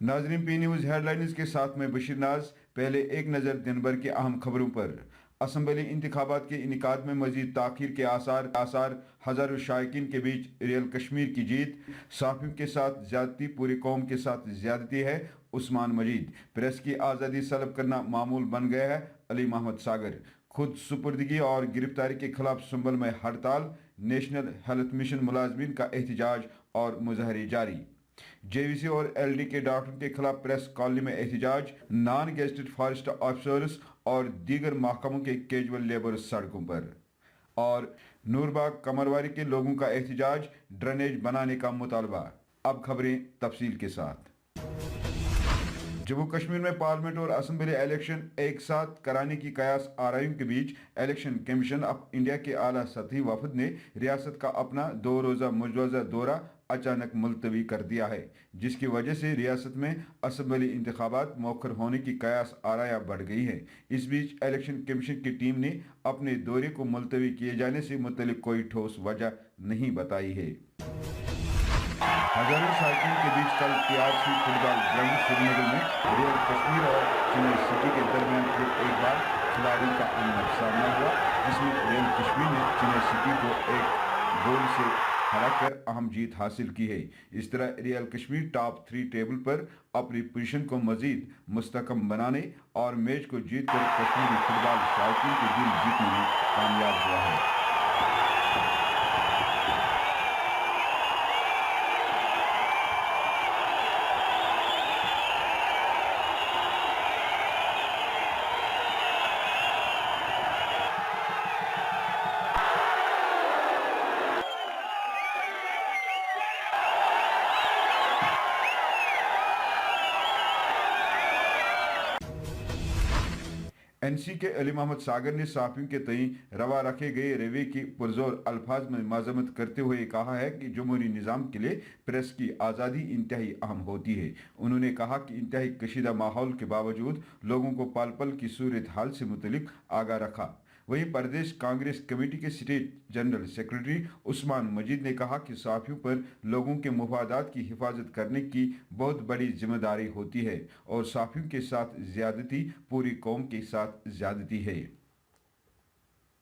नाजरीन, P news headlines के साथ में बशीर नाज। पहले एक नज़र दिन भर की अहम खबरों पर। असम्बली इंतखाबात के इनेकाद में मजीद ताखीर के आसार। हजारों शायकीन के बीच रियल कश्मीर की जीत। सहाफ़ियों के साथ ज्यादती पूरी कौम के साथ ज्यादती है। उस्मान मजीद। प्रेस की आज़ादी सलब करना मामूल बन गया है। अली मोहम्मद सागर। खुद सुपुर्दगी और गिरफ्तारी के खिलाफ संबल में हड़ताल। नेशनल हेल्थ मिशन मुलाजमीन का एहतजाज और मुजाहरे जारी। जेवीसी और एलडी के डॉक्टरों के खिलाफ प्रेस कॉलोनी में एहतजाज। नॉन गेस्टेड फॉरेस्ट ऑफिसर्स और दीगर महकमों के कैजुअल लेबर सड़कों पर। और नूरबाग कमरवारी के लोगों का एहतजाज, ड्रेनेज बनाने का मुतालबा। अब खबरें तफसील के साथ। जम्मू कश्मीर में पार्लियामेंट और असम्बली इलेक्शन एक साथ कराने की कयास आराइयों के बीच इलेक्शन कमीशन ऑफ इंडिया के आला सतही वफद ने रियासत का अपना 2 रोज़ा मुजवजा दौरा अचानक मुलतवी कर दिया है, जिसकी वजह से रियासत में असम्बली इंतखाबात मौखर होने की कयास आराया बढ़ गई है। इस बीच इलेक्शन कमीशन की टीम ने अपने दौरे को मुलतवी किए जाने से मुतल्लिक कोई ठोस वजह नहीं बताई है। हजारों साइकिल के बीच कल टीआरसी फुटबॉल ग्राउंड श्रीनगर में रियल कश्मीर और चेन्नई सिटी के दरमियान फिर एक बार खिलाड़ियों का आमना सामना हुआ, जिसमें रियल कश्मीर ने चेन्नई सिटी को 1 गोल से हराकर अहम जीत हासिल की है। इस तरह रियल कश्मीर टॉप 3 टेबल पर अपनी पोजीशन को मजीद मुस्तकम बनाने और मैच को जीतकर कश्मीरी फुटबॉल शौकीन के दिल जीतने में कामयाब हुआ है। एनसी के अली मोहम्मद सागर ने सहाफ़ियों के तई रवा रखे गए रवैये की पुरजोर अल्फाज में माजमत करते हुए कहा है कि जमहूरी निज़ाम के लिए प्रेस की आज़ादी इंतहाई अहम होती है। उन्होंने कहा कि इंतहाई कशीदा माहौल के बावजूद लोगों को पल पल की सूरत हाल से मुतलिक आगाह रखा। वहीं प्रदेश कांग्रेस कमेटी के स्टेट जनरल सेक्रेटरी उस्मान मजीद ने कहा कि सहाफ़ियों पर लोगों के मुफादात की हिफाजत करने की बहुत बड़ी जिम्मेदारी होती है और सहाफ़ियों के साथ ज्यादती पूरी कौम के साथ ज्यादती है।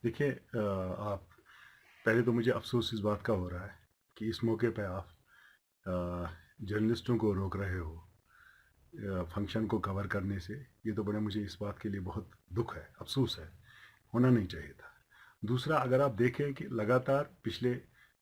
देखिए, आप पहले तो मुझे अफसोस इस बात का हो रहा है कि इस मौके पे आप जर्नलिस्टों को रोक रहे हो फंक्शन को कवर करने से। ये तो बड़ा मुझे इस बात के लिए बहुत दुख है, अफसोस है, होना नहीं चाहिए था। दूसरा, अगर आप देखें कि लगातार पिछले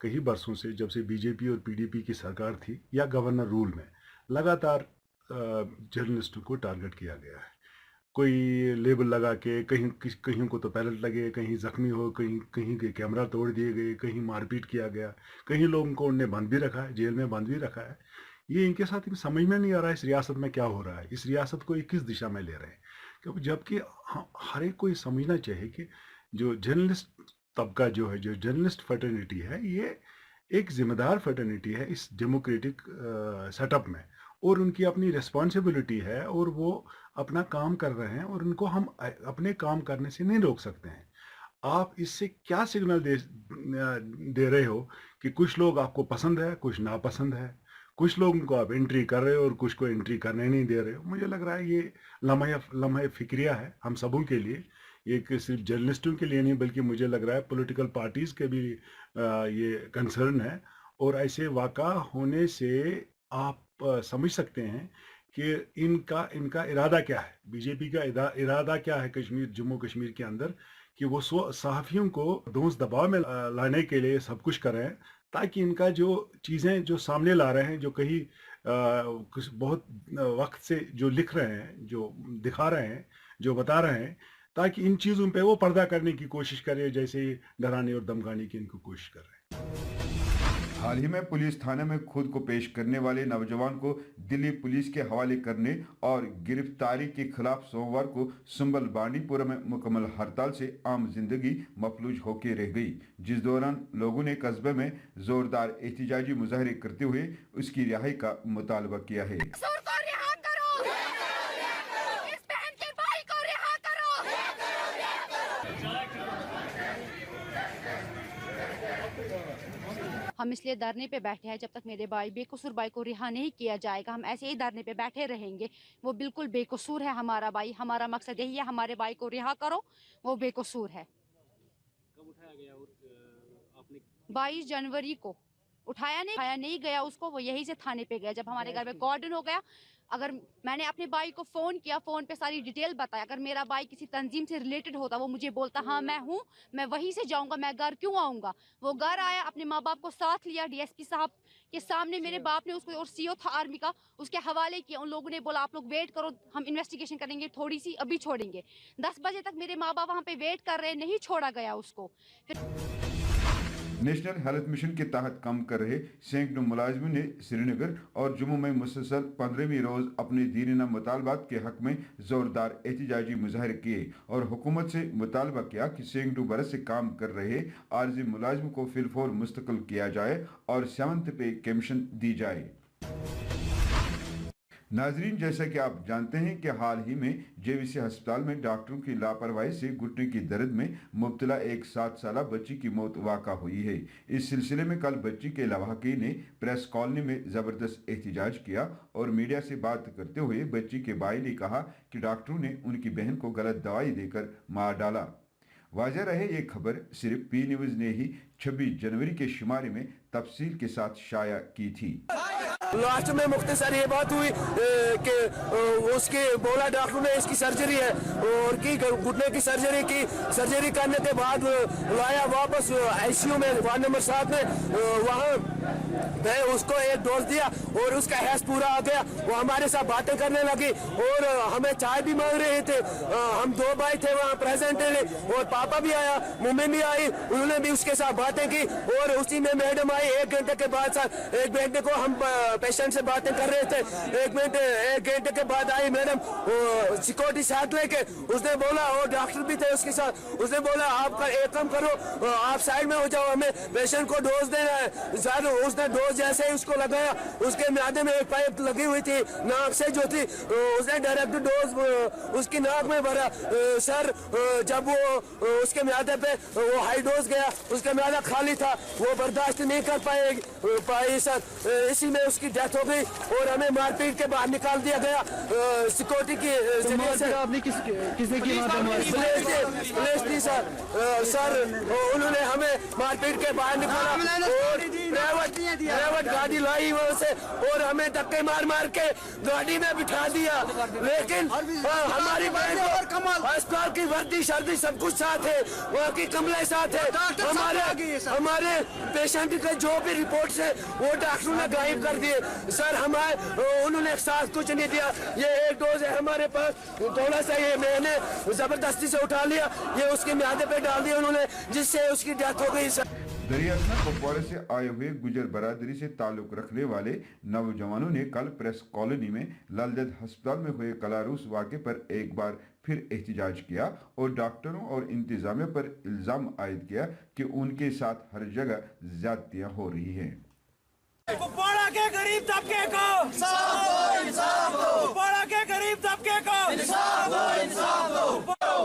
कई बरसों से, जब से बीजेपी और पीडीपी की सरकार थी या गवर्नर रूल में, लगातार जर्नलिस्टों को टारगेट किया गया है। कोई लेबल लगा के, कहीं को तो पैलेट लगे, कहीं जख्मी हो, कहीं कहीं के कैमरा तोड़ दिए गए, कहीं मारपीट किया गया, कहीं लोगों को उनने बंद भी रखा है, जेल में बंद भी रखा है। ये इनके साथ समझ में नहीं आ रहा है इस रियासत में क्या हो रहा है, इस रियासत को ये किस दिशा में ले रहे हैं। क्योंकि जबकि हर एक को ये समझना चाहिए कि जो जर्नलिस्ट तबका जो है, जो जर्नलिस्ट फर्टर्निटी है, ये एक जिम्मेदार फर्टर्निटी है इस डेमोक्रेटिक सेटअप में, और उनकी अपनी रिस्पॉन्सिबिलिटी है और वो अपना काम कर रहे हैं और उनको हम अपने काम करने से नहीं रोक सकते हैं। आप इससे क्या सिग्नल दे रहे हो कि कुछ लोग आपको पसंद है, कुछ नापसंद है, कुछ लोगों को आप एंट्री कर रहे हो और कुछ को एंट्री करने नहीं दे रहे हो। मुझे लग रहा है ये लम्हा फिक्रिया है हम सबों के लिए, ये सिर्फ जर्नलिस्टों के लिए नहीं, बल्कि मुझे लग रहा है पॉलिटिकल पार्टीज के भी ये कंसर्न है। और ऐसे वाक़ा होने से आप समझ सकते हैं कि इनका इनका इरादा क्या है, बीजेपी का इरादा क्या है कश्मीर, जम्मू कश्मीर के अंदर, कि वो सहाफ़ियों को दोस्त दबाव में लाने के लिए सब कुछ कर रहे हैं, ताकि इनका जो चीज़ें जो सामने ला रहे हैं, जो कहीं कुछ बहुत वक्त से जो लिख रहे हैं, जो दिखा रहे हैं, जो बता रहे हैं, ताकि इन चीज़ों पे वो पर्दा करने की कोशिश करे, जैसे डराने और धमकाने की इनको कोशिश कर रहे हैं। हाल ही में पुलिस थाने में खुद को पेश करने वाले नौजवान को दिल्ली पुलिस के हवाले करने और गिरफ्तारी के खिलाफ सोमवार को संबल बांडीपुरा में मुकम्मल हड़ताल से आम जिंदगी मफलूज होकर रह गई, जिस दौरान लोगों ने कस्बे में जोरदार एहतजाजी मुजाहरे करते हुए उसकी रिहाई का मुतालबा किया है। हम इसलिए धरने पे बैठे हैं, जब तक मेरे भाई बेकसूर भाई को रिहा नहीं किया जाएगा हम ऐसे ही धरने पे बैठे रहेंगे। वो बिल्कुल बेकसूर है हमारा भाई, हमारा मकसद यही है हमारे भाई को रिहा करो, वो बेकसूर है। कब उठाया गया और आपने 22 जनवरी को उठाया नहीं गया उसको, वो यही से थाने पे गया। जब हमारे घर में कॉर्डन हो गया, अगर मैंने अपने भाई को फ़ोन किया, फ़ोन पे सारी डिटेल बताया, अगर मेरा भाई किसी तंजीम से रिलेटेड होता वो मुझे बोलता हाँ मैं हूँ, मैं वहीं से जाऊँगा, मैं घर क्यों आऊँगा। वो घर आया, अपने माँ बाप को साथ लिया, डीएसपी साहब के सामने मेरे बाप ने उसको, और सीओ था आर्मी का, उसके हवाले किया। उन लोगों ने बोला आप लोग वेट करो, हम इन्वेस्टिगेशन करेंगे थोड़ी सी, अभी छोड़ेंगे। 10 बजे तक मेरे माँ बाप वहाँ पे वेट कर रहे, नहीं छोड़ा गया उसको। नेशनल हेल्थ मिशन के तहत काम कर रहे सैकड़ों मुलाजिमों ने श्रीनगर और जम्मू में मुसलसल 15वीं रोज अपने दीनिना मुतालबात के हक में जोरदार एहतजाजी मुजाहरे किए और हुकूमत से मुतालबा किया कि सैकड़ों बरस से काम कर रहे आर्जी मुलाजिमों को फिलफौर मुस्तकिल किया जाए और 7th पे कमीशन दी जाए। नाजरीन, जैसा कि आप जानते हैं कि हाल ही में जेवीसी अस्पताल में डॉक्टरों की लापरवाही से घुटने की दर्द में मुब्तला एक 7 साला बच्ची की मौत वाक़ा हुई है। इस सिलसिले में कल बच्ची के लवाहकी ने प्रेस कॉलोनी में ज़बरदस्त एहतजाज किया और मीडिया से बात करते हुए बच्ची के भाई ने कहा कि डॉक्टरों ने उनकी बहन को गलत दवाई देकर मार डाला। वाज़ेह रहे ये खबर सिर्फ पी न्यूज़ ने ही 26 जनवरी के शुमारे में तफसील के साथ शाया की थी। लास्ट में मुख्तसर ये बात हुई कि उसके बोला डॉक्टर ने इसकी सर्जरी है और की घुटने की सर्जरी करने के बाद लाया वापस आईसीयू में वार्ड नंबर 7 में। वहाँ मैं उसको एक डोज दिया और उसका हैस पूरा आ गया। वो हमारे साथ बातें करने लगी और हमें चाय भी मांग रहे थे। हम 2 भाई थे वहाँ प्रेजेंट और पापा भी आया, मम्मी भी आई, उन्होंने भी उसके साथ बातें की और उसी में मैडम आई। 1 घंटे के बाद 1 घंटे को हम पेशेंट से बातें कर रहे थे। 1 घंटे के बाद आई मैडम सिक्योरिटी साथ लेके। उसने बोला और डॉक्टर भी थे उसके साथ, उसने बोला आप एक काम करो, आप साइड में हो जाओ, हमें पेशेंट को डोज देना है सर। उसने डोज जैसे ही उसको लगाया, उसके म्यादे में एक पाइप लगी हुई थी नाक से जो थी, उसने डायरेक्ट डोज उसकी नाक में भरा सर। जब वो उसके म्यादे पे वो हाई डोज गया, उसका म्यादा खाली था, वो बर्दाश्त नहीं कर पाई सर। इसी में उसकी डेथ हो गई और हमें मारपीट के बाहर निकाल दिया गया सिक्योरिटी की जरिए से। आपने किसने की पुलिस थी सर। उन्होंने हमें मारपीट के बाहर निकाला और प्राइवेट गाड़ी लाई वहाँ से और हमें धक्के मार के गाड़ी में बिठा दिया। लेकिन हमारी बहन को अस्पताल की वर्दी शर्दी सब कुछ साथ है, वहाँ की कमले साथ है। हमारे पेशेंट के जो भी रिपोर्ट है वो डॉक्टरों ने गायब कर दिए सर। उन्होंने साथ कुछ नहीं दिया। ये एक डोज है हमारे पास, थोड़ा सा ये मैंने जबरदस्ती से उठा लिया, ये उसके म्यादे पे डाल दिया उन्होंने, जिससे उसकी डेथ हो गई सर। दरियासना कुपवाड़ा से आए हुए गुजर बरादरी से ताल्लुक रखने वाले नौजवानों ने कल प्रेस कॉलोनी में लालजद अस्पताल में हुए कलारूस वाक़े पर एक बार फिर एहतजाज किया और डॉक्टरों और इंतजामिया पर इल्ज़ाम आयद किया कि उनके साथ हर जगह ज़्यादतियाँ हो रही हैं। कुपवाड़ा के गरीब तबके को इंसाफ दो। कुपवाड़ा के गरीब तबके को इंसाफ दो।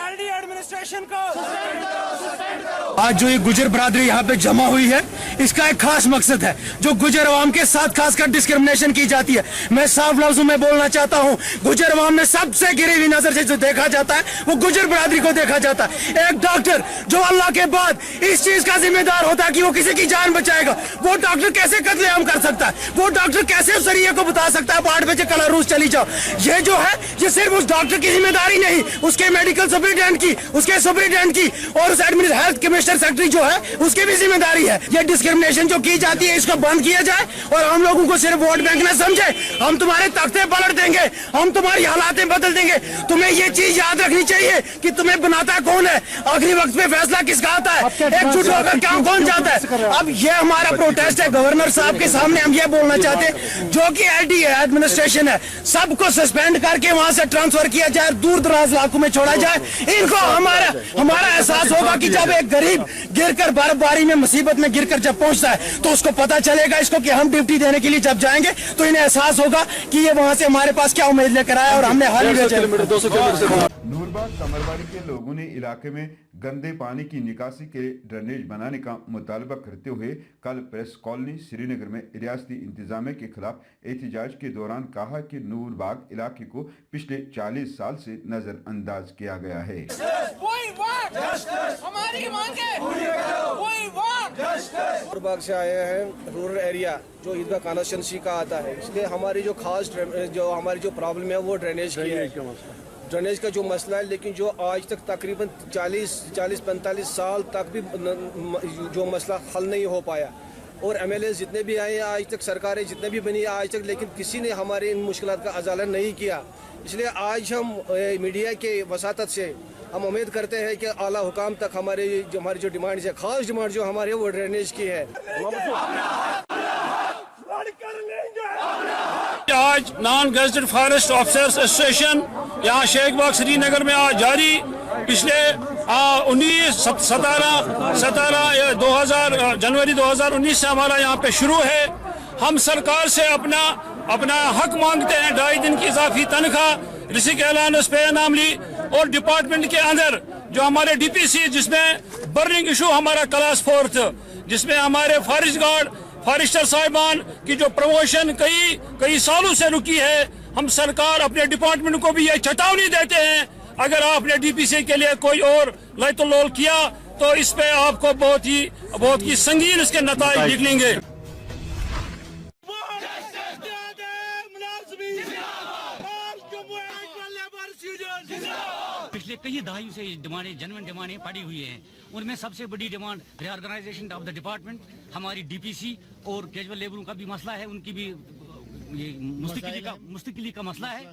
एलडी एडमिनिस्ट्रेशन को सस्पेंड करो। आज जो ये गुजर बरादरी यहाँ पे जमा हुई है, इसका एक खास मकसद है। जो गुजर अवाम के साथ खासकर डिस्क्रिमिनेशन की जाती है, मैं साफ लफ्जों में बोलना चाहता हूँ, गुजर अवाम में सबसे गिरी हुई नजर से जो देखा जाता है वो गुजर बरादरी को देखा जाता है। एक डॉक्टर जो अल्लाह के बाद इस चीज का जिम्मेदार होता है कि वो किसी की जान बचाएगा, वो डॉक्टर कैसे कत्लेआम कर सकता है? वो डॉक्टर कैसे उस जरिए को बता सकता है 8 बजे कलारूस चली जाओ? ये जो है ये सिर्फ उस डॉक्टर की जिम्मेदारी नहीं, उसके मेडिकल सुपरिटेंडेंट की, उसके सुपरिटेंडेंट की और उस हेल्थ कमिश्नर सेक्रेटरी जो है उसकी भी जिम्मेदारी है। ये डिस्क्रिमिनेशन जो की जाती है इसको बंद किया जाए और हम लोगों को सिर्फ वोट बैंक न समझे। हम तुम्हारे तख्ते पलट देंगे, हम तुम्हारी हालातें बदल देंगे। तुम्हें ये चीज याद रखनी चाहिए कि तुम्हें बनाता कौन है, आखिरी वक्त पे फैसला किसका आता है, एकजुट होकर क्या कौन चाहता है। अब ये हमारा प्रोटेस्ट है गवर्नर साहब के सामने। हम ये बोलना चाहते हैं जो कि एलडी है, एडमिनिस्ट्रेशन है, सबको सस्पेंड करके वहां से ट्रांसफर किया जाए, दूर दराज इलाकों में छोड़ा जाए। इनको हमारा एहसास होगा कि जब एक गरीब गिरकर बर्फबारी में मुसीबत में गिरकर जब पहुंचता है तो उसको पता चलेगा इसको कि हम ड्यूटी देने के लिए जब जाएंगे तो इन्हें एहसास होगा कि ये वहां से हमारे पास क्या उम्मीद लेकर आया और हमने हाल ही में नूरबाग कमरवाली के लोगों ने इलाके में गंदे पानी की निकासी के ड्रेनेज बनाने का मुतालबा करते हुए कल प्रेस कॉलोनी श्रीनगर में रियासती इंतजामिया के खिलाफ एहतजाज के दौरान कहा कि नूरबाग इलाके को पिछले 40 साल से नजरअंदाज किया गया है। नूरबाग से आए हैं, रूरल एरिया जो ईदगाह कानाशंसी का आता है, इसलिए हमारी जो हमारी प्रॉब्लम है वो ड्रेनेज की है। ड्रेनेज का जो मसला है, लेकिन जो आज तक तकरीबन 40-45 साल तक भी जो मसला हल नहीं हो पाया, और एमएलए जितने भी आए आज तक, सरकारें जितने भी बनी आज तक, लेकिन किसी ने हमारे इन मुश्किलात का अजाला नहीं किया। इसलिए आज हम मीडिया के वसातत से हम उम्मीद करते हैं कि आला हुकाम तक हमारी जो डिमांड है, खास डिमांड जो हमारी वो ड्रेनेज की है। आज non gazetted forest officers association यहाँ शेख बाग श्रीनगर में आज जारी पिछले 17 जनवरी 2019 से हमारा यहाँ पे शुरू है। हम सरकार से अपना हक मांगते हैं, 2.5 दिन की इजाफी तनख्वाह, रिसिक ऐलान पे नामली, और डिपार्टमेंट के अंदर जो हमारे डीपीसी जिसमें बर्निंग इशू हमारा क्लास 4 जिसमें हमारे फॉरेस्ट गार्ड फॉरेस्टर साहिबान की जो प्रमोशन कई सालों से रुकी है, हम सरकार अपने डिपार्टमेंट को भी ये चेतावनी देते हैं, अगर आपने डीपीसी के लिए कोई और लैतुल्लोल किया तो इस पे आपको बहुत ही संगीन इसके नताइज निकलेंगे। पिछले कई दहाइयों से डिमांडें, जेन्युइन डिमांडें पड़ी हुई हैं। उनमें सबसे बड़ी demand reorganisation of the department, हमारी डीपीसी और कैजुअल लेबरों का भी मसला है, उनकी भी ये मुस्तकिली का मसला है।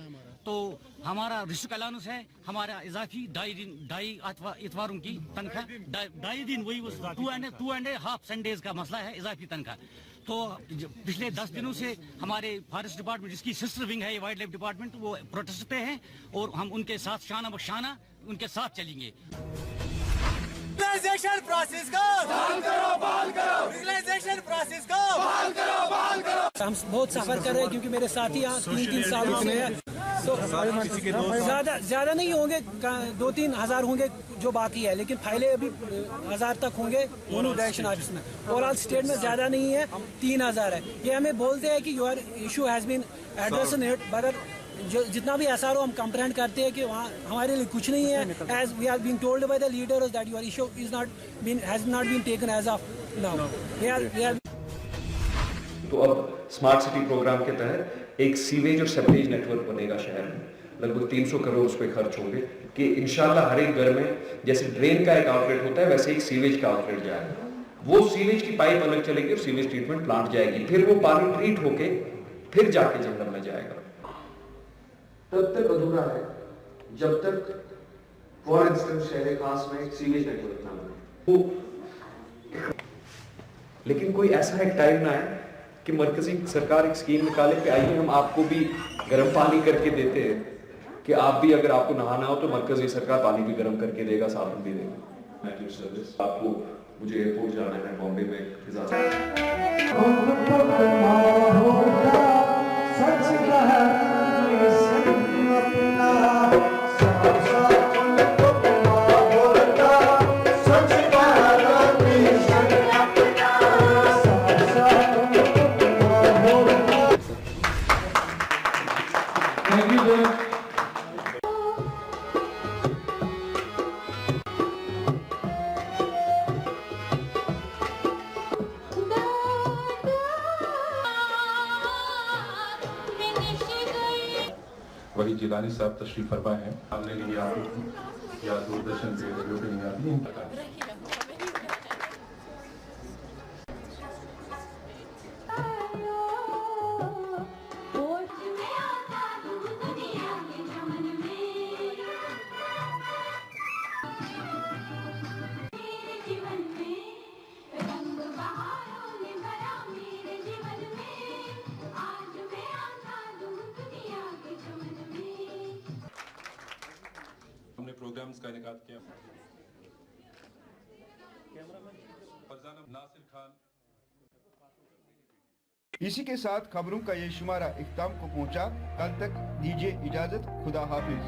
तो हमारा रिस्क अलाउंस है, हमारा इजाफी 2.5 इतवारों की तनख्वाह, 2.5 दिन, वही 2.5 संडेज का मसला है, इजाफी तनख्वाह। तो पिछले 10 दिनों से हमारे फॉरेस्ट डिपार्टमेंट, जिसकी सिस्टर विंग है ये वाइल्ड लाइफ डिपार्टमेंट, वो प्रोटेस्ट पे हैं, और हम उनके साथ शाना बशाना उनके साथ चलेंगे। हम बहुत सफर कर रहे हैं, क्योंकि मेरे साथी यहाँ 3 सालों से हैं, तो ज्यादा नहीं होंगे, 2-3 हजार होंगे जो बाकी है, लेकिन फाइलें अभी 1000 तक होंगे दोनों डायरेक्शन ऑफिस में। ओवरऑल स्टेट में ज्यादा नहीं है, 3000 है। ये हमें बोलते हैं कि your issue has been address it, मगर जो जितना भी SRO हम कंप्लेंट करते हैं कि वहाँ हमारे लिए कुछ नहीं है, as we are being told by the leaders that your issue has not been taken as of now. तो अब स्मार्ट सिटी प्रोग्राम के तहत एक सीवेज और सेवरेज नेटवर्क बनेगा शहर में, लगभग 300 करोड़ उस पर खर्च होंगे, कि इंशाल्लाह हर एक घर में जैसे ड्रेन का एक आउटलेट होता है वैसे एक सीवेज का आउटलेट जाएगा। वो सीवेज की पाइप अलग चलेगी और सीवेज ट्रीटमेंट प्लांट जाएगी, फिर वो पानी ट्रीट होके फिर जाके जंगल में जाएगा। तब तक अधूरा है जब तक फॉर इंस्टेंस शहर खास में एक सीवेज नेटवर्क ना बने। लेकिन कोई ऐसा एक टाइम ना है कि मरकजी सरकार एक स्कीम निकाले कि आइए हम आपको भी गर्म पानी करके देते हैं, कि आप भी अगर आपको नहाना हो तो मरकजी सरकार पानी भी गर्म करके देगा, साबुन भी देगा। मेट्रो सर्विस आपको, मुझे एयरपोर्ट जाना है बॉम्बे में, वही जिलानी साहब तशरीफ फरमा है, हमने लिया या दूरदर्शन पे रेडियो पे नहीं आती है। हमने प्रोग्राम्स का इनेकाद किया। नासिर खान। इसी के साथ खबरों का ये शुमारा इख्तिताम को पहुंचा। कल तक दीजिए इजाजत, खुदा हाफिज।